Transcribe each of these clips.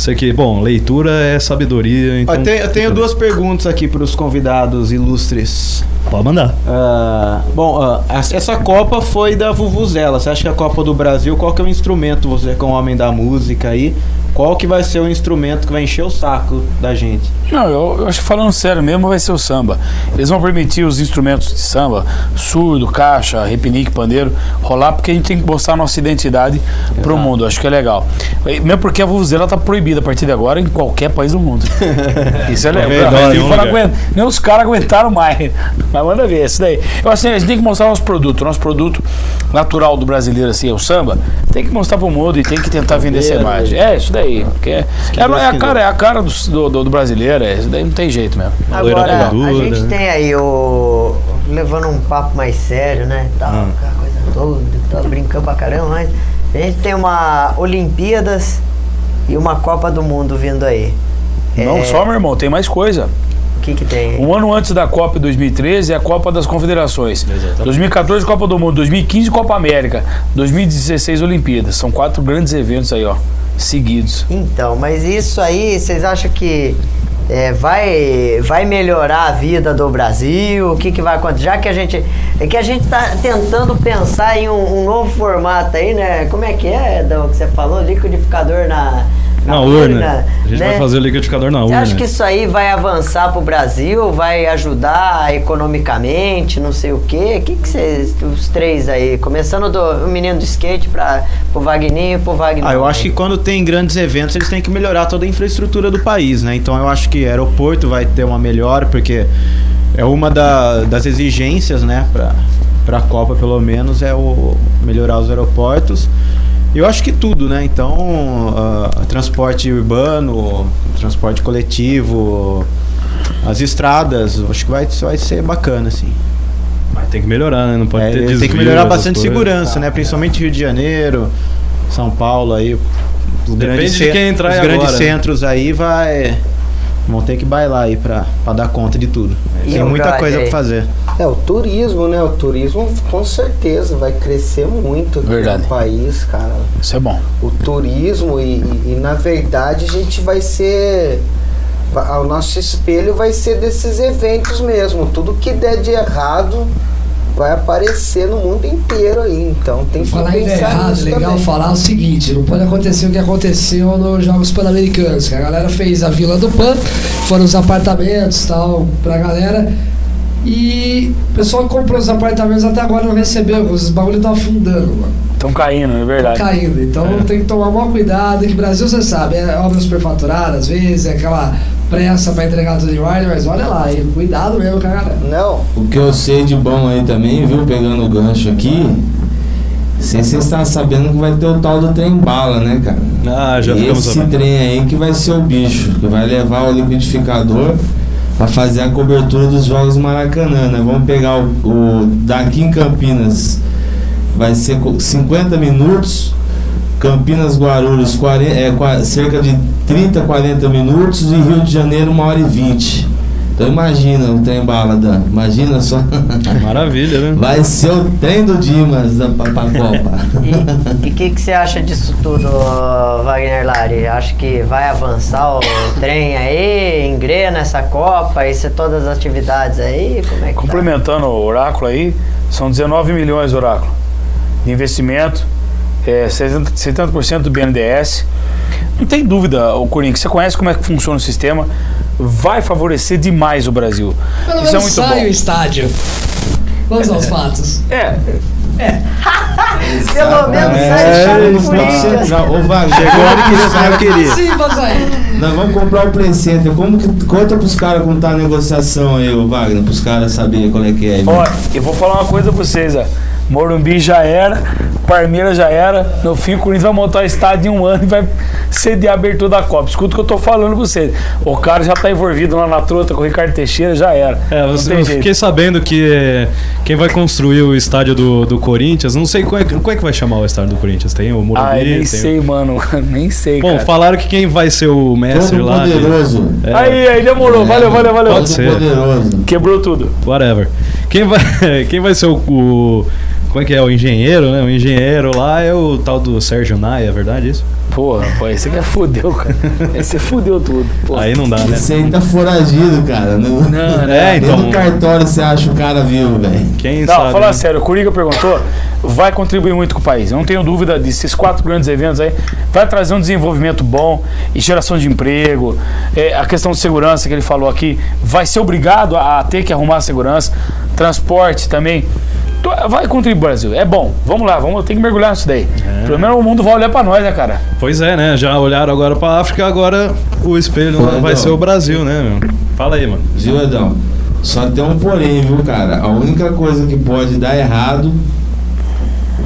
Isso aqui, bom, leitura é sabedoria. Então... Eu tenho duas perguntas aqui para os convidados ilustres. Pode mandar. Essa Copa foi da Vuvuzela. Você acha que a Copa do Brasil, qual que é o instrumento, você que é um homem da música aí, qual que vai ser o instrumento que vai encher o saco da gente? Não, eu acho que falando sério mesmo vai ser o samba. Eles vão permitir os instrumentos de samba, surdo, caixa, repinique, pandeiro, rolar, porque a gente tem que mostrar a nossa identidade pro mundo. Acho que é legal. Mesmo porque a Vuvuzela tá proibida a partir de agora em qualquer país do mundo. Isso é legal. Nem os caras aguentaram mais. Mas manda ver, isso daí. Eu acho assim, a gente tem que mostrar o nosso produto. O nosso produto natural do brasileiro, assim, é o samba. Tem que mostrar pro mundo e tem que tentar vender essa imagem. É, isso daí. É a cara do brasileiro. Isso daí não tem jeito mesmo. Agora, a gente tem aí levando um papo mais sério, né? Aquela coisa toda, tá brincando pra caramba, mas a gente tem uma Olimpíadas e uma Copa do Mundo vindo aí. Não só, meu irmão, tem mais coisa. O que tem? Um ano antes da Copa 2013 é a Copa das Confederações. Exatamente. 2014 Copa do Mundo, 2015 Copa América, 2016 Olimpíadas. São 4 grandes eventos aí, ó, seguidos. Então, mas isso aí, vocês acham que vai melhorar a vida do Brasil? O que vai acontecer? Já que a gente tá tentando pensar em um novo formato aí, né? Como é que é, Dão, que você falou? Liquidificador na urna. A gente vai fazer o liquidificador na urna. Você acha que isso aí vai avançar pro Brasil? Vai ajudar economicamente? Não sei o quê? O que vocês, os três aí, começando do menino do skate pro Wagninho e pro Wagner? Eu acho que quando tem grandes eventos, eles têm que melhorar toda a infraestrutura do país, né? Então eu acho que aeroporto vai ter uma melhora, porque é uma das exigências, né, pra Copa, pelo menos, é melhorar os aeroportos. Eu acho que tudo, né? Então, transporte urbano, transporte coletivo, as estradas, acho que vai ser bacana, assim. Mas tem que melhorar, né? Não pode ter desvio. Tem que melhorar bastante segurança, né? Principalmente Rio de Janeiro, São Paulo, aí. Depende de quem entrar agora. Os grandes centros aí vão ter que bailar aí pra dar conta de tudo. Tem muita coisa pra fazer. O turismo, né? O turismo com certeza vai crescer muito no país, cara. Isso é bom. O turismo e na verdade a gente vai ser... O nosso espelho vai ser desses eventos mesmo. Tudo que der de errado vai aparecer no mundo inteiro aí. Então tem que falar em errado, legal também. Falar o seguinte: não pode acontecer o que aconteceu nos Jogos Pan-Americanos, que a galera fez a Vila do Pan, foram os apartamentos e tal pra galera, e o pessoal que comprou os apartamentos até agora não recebeu, os bagulhos estão afundando, mano. Estão caindo, é verdade. Estão caindo, então tem que tomar maior cuidado, que o Brasil, você sabe, é obra superfaturada, às vezes, é aquela pressa pra entregar tudo em ordem, mas olha lá, aí, cuidado mesmo, cara. Não. O que eu sei de bom aí também, viu, pegando o gancho aqui, sei se você está sabendo que vai ter o tal do trem bala, né, cara? Já ficamos sabendo. Esse trem aí que vai ser o bicho, que vai levar o liquidificador pra fazer a cobertura dos Jogos Maracanã, né? Vamos pegar o daqui em Campinas, vai ser 50 minutos, Campinas, Guarulhos, cerca de 30, 40 minutos, e Rio de Janeiro 1h20. Então imagina o trem bala, Dan. Imagina só. Maravilha, né? Vai ser o trem do Dimas pra Copa. E o que você acha disso tudo, Wagner Lari? Acho que vai avançar o trem aí, engrena essa Copa, isso todas as atividades aí? Como é que complementando o Oráculo aí, são 19 milhões, Oráculo, de investimento. 70% do BNDES. Não tem dúvida, o Corinthians, você conhece como é que funciona o sistema, vai favorecer demais o Brasil. Pelo Isso menos é muito sai bom. O estádio. Vamos aos fatos. Pelo menos sai o Corinthians. Ô, Wagner, chegou onde queria sair, eu queria. Sim, vamos aí. Nós vamos comprar o Play Center. Conta pros caras como tá a negociação aí, ô Wagner, pros caras saberem qual é que é. Ó, eu vou falar uma coisa pra vocês, ó. Morumbi já era, Palmeiras já era, no fim o Corinthians vai montar o estádio em um ano e vai sediar a abertura da Copa. Escuta o que eu tô falando pra vocês. O cara já tá envolvido lá na trota com o Ricardo Teixeira, já era. Eu fiquei sabendo que quem vai construir o estádio do Corinthians, não sei como é que vai chamar o estádio do Corinthians. Tem o Morumbi? Nem sei, mano. Nem sei, bom, cara. Falaram que quem vai ser o mestre todo lá... poderoso. Aí, demorou. Valeu. Pode ser. Poderoso. Quebrou tudo. Whatever. Quem vai ser o como é que é? O engenheiro, né? O engenheiro lá é o tal do Sérgio Nai, é verdade isso? Porra, pô, esse aqui fudeu, cara. Esse fudeu tudo. Porra. Aí não dá, né? Esse aí tá foragido, cara. Não, É, então. Nem no cartório você acha o cara vivo, velho. Quem Não, sabe? falar né? sério, o Curiga perguntou, vai contribuir muito com o país. Eu não tenho dúvida desses 4 grandes eventos aí. Vai trazer um desenvolvimento bom e geração de emprego. A questão de segurança que ele falou aqui, vai ser obrigado a ter que arrumar segurança. Transporte também. Vai contribuir, Brasil. É bom. Vamos lá, tem que mergulhar nisso daí. Pelo menos o mundo vai olhar pra nós, né, cara? Pois é, né? Já olharam agora pra África, agora o espelho Pô, vai Edão. ser o Brasil, né, meu? Fala aí, mano. Viu, Edão? Só tem um porém, viu, cara? A única coisa que pode dar errado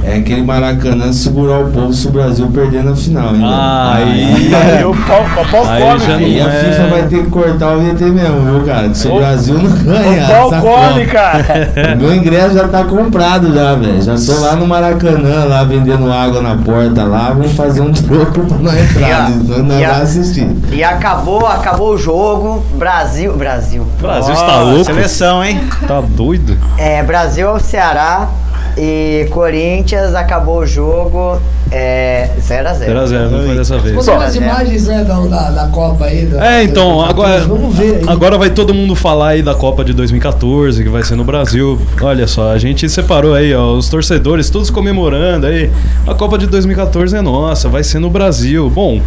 é aquele Maracanã segurar o povo se o Brasil perder na final, hein? Aí o pau Aí come, já filho. E a não é- FIFA vai ter que cortar o VT mesmo, viu, cara? Que se o O- Brasil não ganha, O pau essa come, Copa- cara. O meu ingresso já tá comprado já, velho. Já tô lá no Maracanã, lá vendendo água na porta lá. Vamos fazer um troco pra nós entrar. Nós não vai assistir. E acabou o jogo. Brasil. Brasil Ó, está louco. Seleção, hein? Tá doido? Brasil ao Ceará e Corinthians, acabou o jogo 0x0. 0x0, não foi dessa vez. Vamos ver umas imagens, né, da Copa aí. Então, agora, Vamos ver aí. agora vai todo mundo falar aí da Copa de 2014, que vai ser no Brasil. Olha só, a gente separou aí, ó, os torcedores todos comemorando aí. A Copa de 2014 é nossa, vai ser no Brasil. Bom,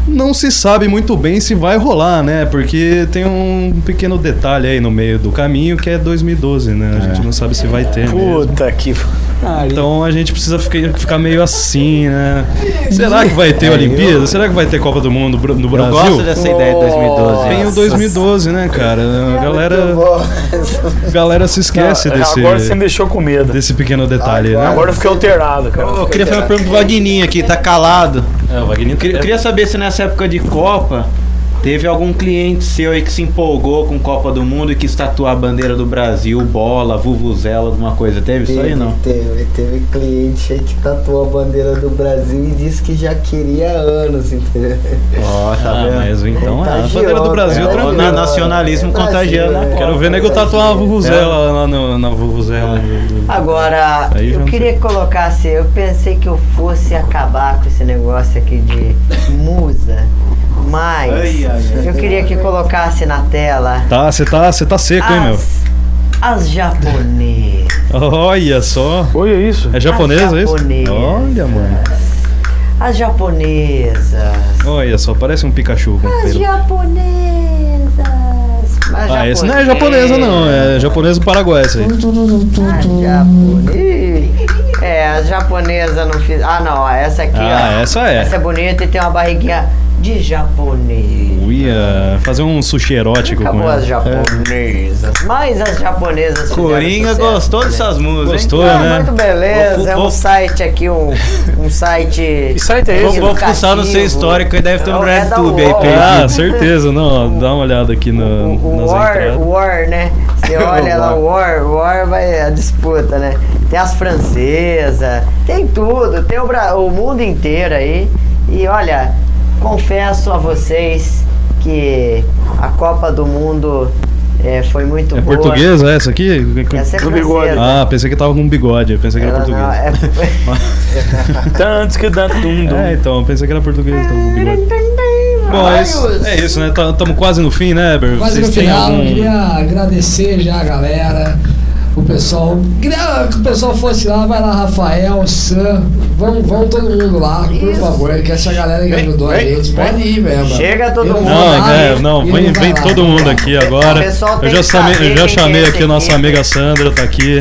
não se sabe muito bem se vai rolar, né? Porque tem um pequeno detalhe aí no meio do caminho que é 2012, né? A gente não sabe se vai ter mesmo. Puta que... Então a gente precisa ficar meio assim, né? Será que vai ter Olimpíada? Será que vai ter Copa do Mundo no Eu Brasil? gosto dessa ideia de 2012. Tem o 2012, né, cara? A galera se esquece Agora você me deixou com medo. desse pequeno detalhe, né? Agora eu fiquei alterado, cara. Eu queria fazer uma pergunta pro Vagninho aqui, tá calado. É, o Wagner Eu queria saber se nessa época de Copa teve algum cliente seu aí que se empolgou com Copa do Mundo e quis tatuar a bandeira do Brasil, bola, vuvuzela, alguma coisa. Teve isso aí, não? Teve cliente aí que tatuou a bandeira do Brasil e disse que já queria há anos, entendeu? Ó, tá Ah, vendo? mas então a Contagiou, bandeira do Brasil, cara. tranquilo. Na nacionalismo contagiando a Copa. Quero ver nego tatuar uma vuvuzela lá na vuvuzela. Agora, Aí já eu não queria que colocasse, eu pensei que eu fosse acabar com esse negócio aqui de musa, mas eu queria que colocasse na tela Tá, você tá seco, hein, meu? as japonesas. Olha só. Olha isso. É japonesa isso? japonesas. Olha, mano. As japonesas. Olha só, parece um Pikachu com As pelo. japonesas. Ah, esse não é japonesa não, é japonesa do Paraguai esse aí. As japonesas não fiz. Ah, não, essa aqui, Ah, ó. essa é. Essa é bonita e tem uma barriguinha de japonês. Ia fazer um sushi erótico com Acabou ela. as japonesas. Mas as japonesas fizeram Coringa sucesso, gostou né? dessas músicas, Gostou, hein? Ah, né? muito beleza. É um Vou- site aqui, um site. Que site é esse? Vou fuçar no seu histórico e deve ter um É da RedTube aí UOL. perdido. Ah, certeza, não, ó, dá uma olhada aqui O nas entradas. War, né? Você olha lá, War vai a disputa, né? Tem as francesas, tem tudo, tem o mundo inteiro aí. E olha, confesso a vocês que a Copa do Mundo foi muito É boa. portuguesa essa aqui? Essa é Do bigode. francesa. Ah, pensei que tava com bigode, eu pensei que era Ela não, portuguesa. Tantos que dá tum. É, então, eu pensei que era português, tava com bigode. Bom, é isso, né? Estamos quase no fim, né, Eber? Quase no Vocês têm final, eu algum... queria agradecer já a galera, o pessoal. Queria que o pessoal fosse lá, vai lá, Rafael, Sam, vão todo mundo lá, por favor, que essa galera que ajudou a gente. Pode ir mesmo. Chega todo Eu mundo. vou lá, Não, e vem ele vai lá. todo mundo aqui agora. O pessoal tem Eu já que saber chamei quem aqui que é a esse nossa aqui. amiga Sandra, tá aqui.